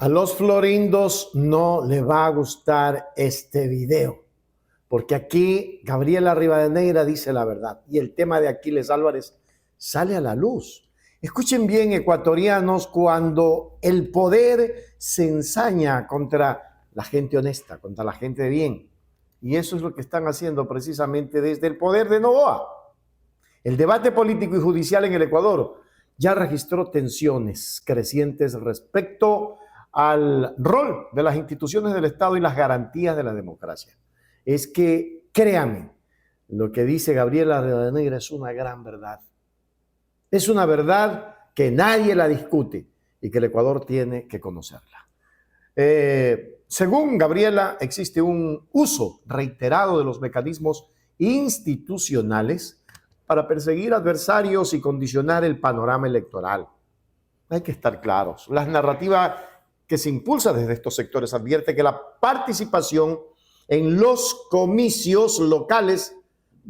A los florindos no les va a gustar este video, porque aquí Gabriela Rivadeneira dice la verdad y el tema de Aquiles Álvarez sale a la luz. Escuchen bien, ecuatorianos, cuando el poder se ensaña contra la gente honesta, contra la gente de bien. Y eso es lo que están haciendo precisamente desde el poder de Noboa. El debate político y judicial en el Ecuador ya registró tensiones crecientes respecto al rol de las instituciones del Estado y las garantías de la democracia. Es que, créanme, lo que dice Gabriela Rivadeneira es una gran verdad. Es una verdad que nadie la discute y que el Ecuador tiene que conocerla. Según Gabriela, existe un uso reiterado de los mecanismos institucionales para perseguir adversarios y condicionar el panorama electoral. Hay que estar claros. La narrativa que se impulsa desde estos sectores advierte que la participación en los comicios locales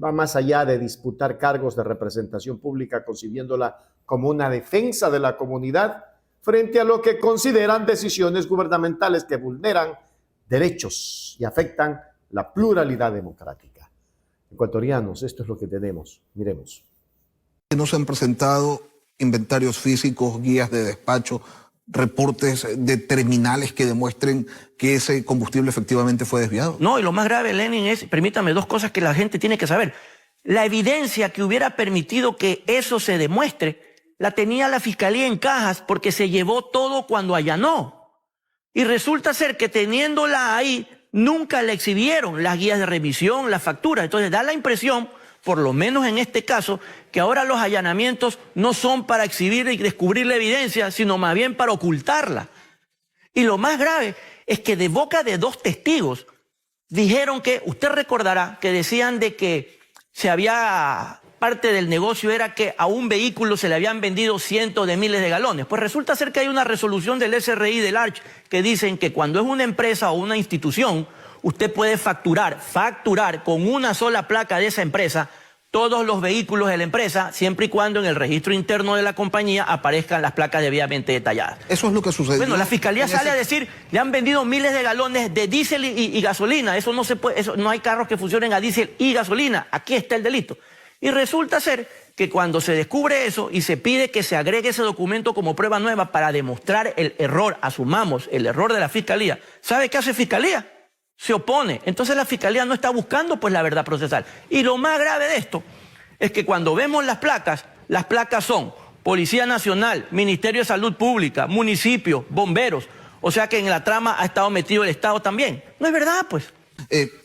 va más allá de disputar cargos de representación pública, concibiéndola como una defensa de la comunidad frente a lo que consideran decisiones gubernamentales que vulneran derechos y afectan la pluralidad democrática. Ecuatorianos, esto es lo que tenemos. Miremos. No se han presentado inventarios físicos, guías de despacho, reportes de terminales que demuestren que ese combustible efectivamente fue desviado. No, y lo más grave, Lenin, es, permítame, dos cosas que la gente tiene que saber. La evidencia que hubiera permitido que eso se demuestre, la tenía la Fiscalía en cajas porque se llevó todo cuando allanó. Y resulta ser que teniéndola ahí, nunca le exhibieron las guías de revisión, las facturas. Entonces da la impresión, por lo menos en este caso, que ahora los allanamientos no son para exhibir y descubrir la evidencia, sino más bien para ocultarla. Y lo más grave es que de boca de dos testigos dijeron que, usted recordará, que decían de que parte del negocio era que a un vehículo se le habían vendido cientos de miles de galones. Pues resulta ser que hay una resolución del SRI, del ARCH, que dicen que cuando es una empresa o una institución, usted puede facturar con una sola placa de esa empresa todos los vehículos de la empresa, siempre y cuando en el registro interno de la compañía aparezcan las placas debidamente detalladas. Eso es lo que sucedió. Bueno, la Fiscalía sale a decir, le han vendido miles de galones de diésel y gasolina. Eso no se puede, no hay carros que funcionen a diésel y gasolina. Aquí está el delito. Y resulta ser que cuando se descubre eso y se pide que se agregue ese documento como prueba nueva para demostrar el error, asumamos el error de la Fiscalía, ¿sabe qué hace Fiscalía? Se opone. Entonces la Fiscalía no está buscando pues la verdad procesal. Y lo más grave de esto es que cuando vemos las placas son Policía Nacional, Ministerio de Salud Pública, municipios, bomberos. O sea que en la trama ha estado metido el Estado también. No es verdad, pues.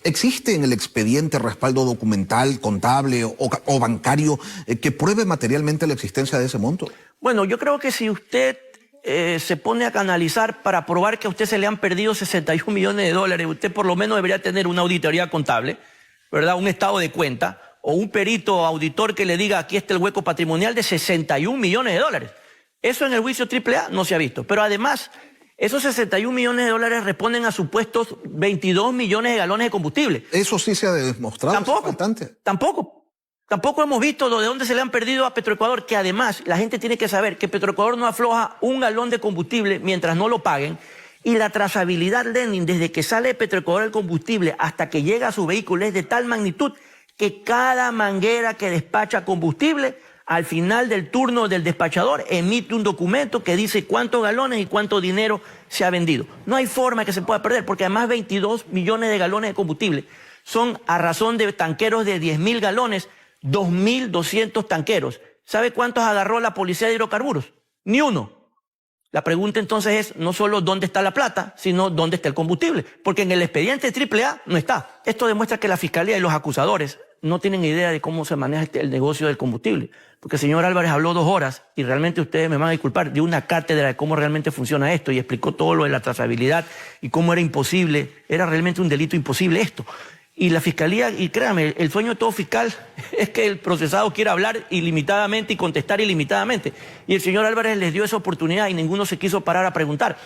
¿Existe en el expediente respaldo documental, contable o bancario que pruebe materialmente la existencia de ese monto? Bueno, yo creo que si usted se pone a canalizar para probar que a usted se le han perdido 61 millones de dólares, usted por lo menos debería tener una auditoría contable, ¿verdad? Un estado de cuenta o un perito auditor que le diga aquí está el hueco patrimonial de 61 millones de dólares. Eso en el juicio AAA no se ha visto. Pero además, esos 61 millones de dólares responden a supuestos 22 millones de galones de combustible. Eso sí se ha demostrado. Tampoco hemos visto de dónde se le han perdido a Petroecuador, que además la gente tiene que saber que Petroecuador no afloja un galón de combustible mientras no lo paguen. Y la trazabilidad, Lenin, desde que sale de Petroecuador el combustible hasta que llega a su vehículo es de tal magnitud que cada manguera que despacha combustible, al final del turno del despachador, emite un documento que dice cuántos galones y cuánto dinero se ha vendido. No hay forma que se pueda perder, porque además 22 millones de galones de combustible son a razón de tanqueros de 10.000 galones, 2.200 tanqueros. ¿Sabe cuántos agarró la Policía de Hidrocarburos? Ni uno. La pregunta entonces es no solo dónde está la plata, sino dónde está el combustible. Porque en el expediente AAA no está. Esto demuestra que la Fiscalía y los acusadores no tienen idea de cómo se maneja el negocio del combustible. Porque el señor Álvarez habló 2 horas y realmente ustedes me van a disculpar, dio una cátedra de cómo realmente funciona esto y explicó todo lo de la trazabilidad y cómo era imposible, era realmente un delito imposible esto. Y la Fiscalía, y créame, el sueño de todo fiscal es que el procesado quiera hablar ilimitadamente y contestar ilimitadamente. Y el señor Álvarez les dio esa oportunidad y ninguno se quiso parar a preguntar.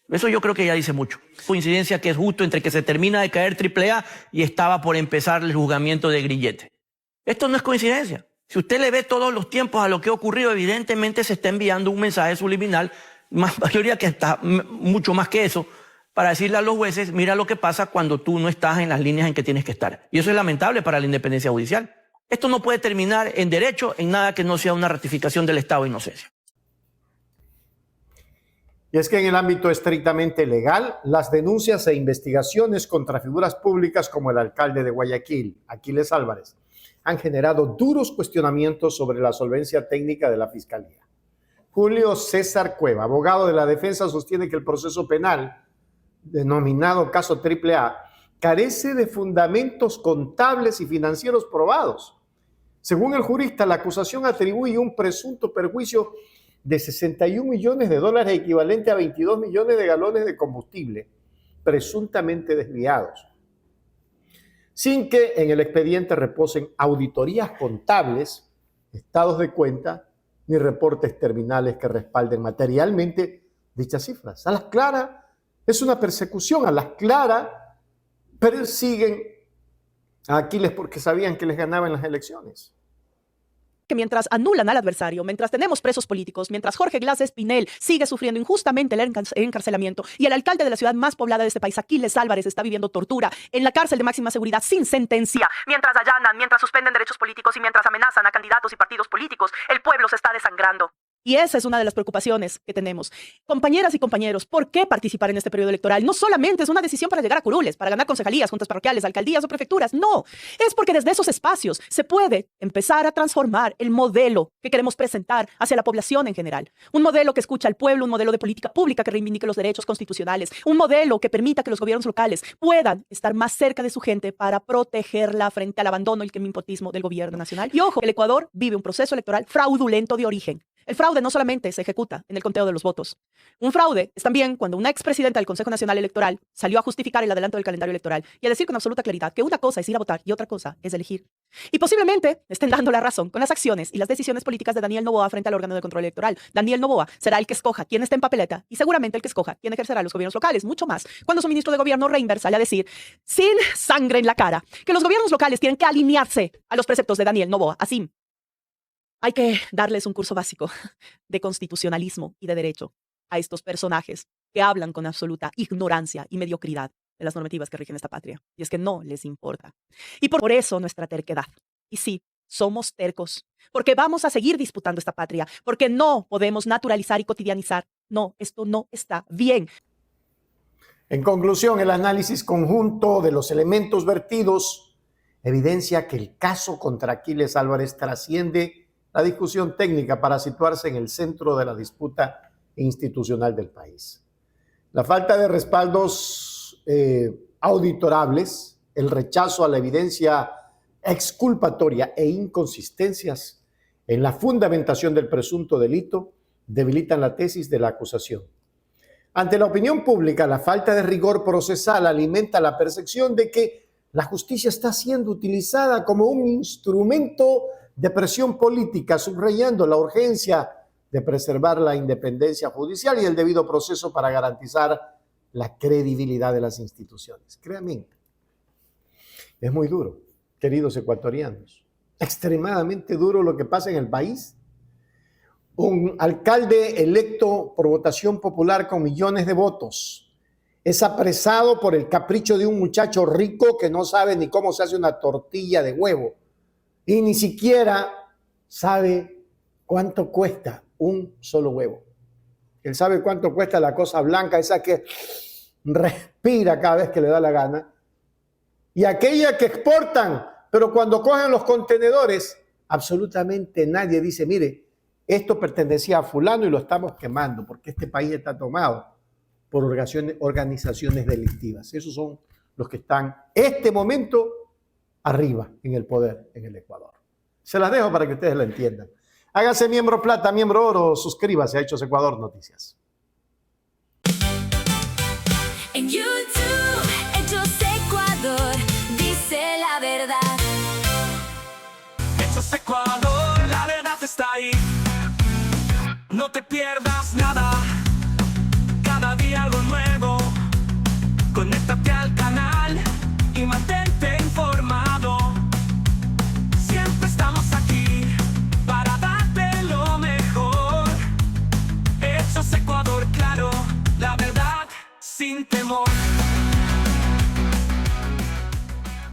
Eso yo creo que ya dice mucho. Coincidencia que es justo entre que se termina de caer AAA y estaba por empezar el juzgamiento de Grillete. Esto no es coincidencia. Si usted le ve todos los tiempos a lo que ha ocurrido, evidentemente se está enviando un mensaje subliminal mayoría que está mucho más que eso, para decirle a los jueces, mira lo que pasa cuando tú no estás en las líneas en que tienes que estar. Y eso es lamentable para la independencia judicial. Esto no puede terminar en derecho, en nada que no sea una ratificación del estado de inocencia. Y es que en el ámbito estrictamente legal, las denuncias e investigaciones contra figuras públicas como el alcalde de Guayaquil, Aquiles Álvarez, han generado duros cuestionamientos sobre la solvencia técnica de la Fiscalía. Julio César Cueva, abogado de la defensa, sostiene que el proceso penal, denominado caso AAA, carece de fundamentos contables y financieros probados. Según el jurista, la acusación atribuye un presunto perjuicio de 61 millones de dólares, equivalente a 22 millones de galones de combustible, presuntamente desviados, sin que en el expediente reposen auditorías contables, estados de cuenta, ni reportes terminales que respalden materialmente dichas cifras. A las claras, es una persecución, a las claras persiguen a Aquiles porque sabían que les ganaban las elecciones. Que mientras anulan al adversario, mientras tenemos presos políticos, mientras Jorge Glass Espinel sigue sufriendo injustamente el encarcelamiento y el alcalde de la ciudad más poblada de este país, Aquiles Álvarez, está viviendo tortura en la cárcel de máxima seguridad sin sentencia, mientras allanan, mientras suspenden derechos políticos y mientras amenazan a candidatos y partidos políticos, el pueblo se está desangrando. Y esa es una de las preocupaciones que tenemos. Compañeras y compañeros, ¿por qué participar en este periodo electoral? No solamente es una decisión para llegar a curules, para ganar concejalías, juntas parroquiales, alcaldías o prefecturas. No, es porque desde esos espacios se puede empezar a transformar el modelo que queremos presentar hacia la población en general. Un modelo que escucha al pueblo, un modelo de política pública que reivindique los derechos constitucionales, un modelo que permita que los gobiernos locales puedan estar más cerca de su gente para protegerla frente al abandono y el quemipotismo del gobierno nacional. Y ojo, el Ecuador vive un proceso electoral fraudulento de origen. El fraude no solamente se ejecuta en el conteo de los votos. Un fraude es también cuando una expresidenta del Consejo Nacional Electoral salió a justificar el adelanto del calendario electoral y a decir con absoluta claridad que una cosa es ir a votar y otra cosa es elegir. Y posiblemente estén dando la razón con las acciones y las decisiones políticas de Daniel Noboa frente al órgano de control electoral. Daniel Noboa será el que escoja quién está en papeleta y seguramente el que escoja quién ejercerá los gobiernos locales. Mucho más cuando su ministro de gobierno, Reinberg, sale a decir, sin sangre en la cara, que los gobiernos locales tienen que alinearse a los preceptos de Daniel Noboa. Así. Hay que darles un curso básico de constitucionalismo y de derecho a estos personajes que hablan con absoluta ignorancia y mediocridad de las normativas que rigen esta patria. Y es que no les importa. Y por eso nuestra terquedad. Y sí, somos tercos, porque vamos a seguir disputando esta patria, porque no podemos naturalizar y cotidianizar. No, esto no está bien. En conclusión, el análisis conjunto de los elementos vertidos evidencia que el caso contra Aquiles Álvarez trasciende la discusión técnica para situarse en el centro de la disputa institucional del país. La falta de respaldos auditorables, el rechazo a la evidencia exculpatoria e inconsistencias en la fundamentación del presunto delito debilitan la tesis de la acusación. Ante la opinión pública, la falta de rigor procesal alimenta la percepción de que la justicia está siendo utilizada como un instrumento de presión política, subrayando la urgencia de preservar la independencia judicial y el debido proceso para garantizar la credibilidad de las instituciones. Créanme, es muy duro, queridos ecuatorianos, extremadamente duro lo que pasa en el país. Un alcalde electo por votación popular con millones de votos es apresado por el capricho de un muchacho rico que no sabe ni cómo se hace una tortilla de huevo y ni siquiera sabe cuánto cuesta un solo huevo. Él sabe cuánto cuesta la cosa blanca, esa que respira cada vez que le da la gana, y aquella que exportan, pero cuando cogen los contenedores, absolutamente nadie dice, mire, esto pertenecía a fulano y lo estamos quemando, porque este país está tomado por organizaciones delictivas. Esos son los que están este momento arriba en el poder en el Ecuador. Se las dejo para que ustedes lo entiendan. Hágase miembro plata, miembro oro, suscríbase a Hechos Ecuador Noticias. En YouTube, Hechos Ecuador, dice la verdad. Hechos Ecuador, la verdad está ahí. No te pierdas nada, cada día algo nuevo. Conéctate al canal y mantente informado. Siempre estamos aquí para darte lo mejor. Hechos Ecuador. sin temor.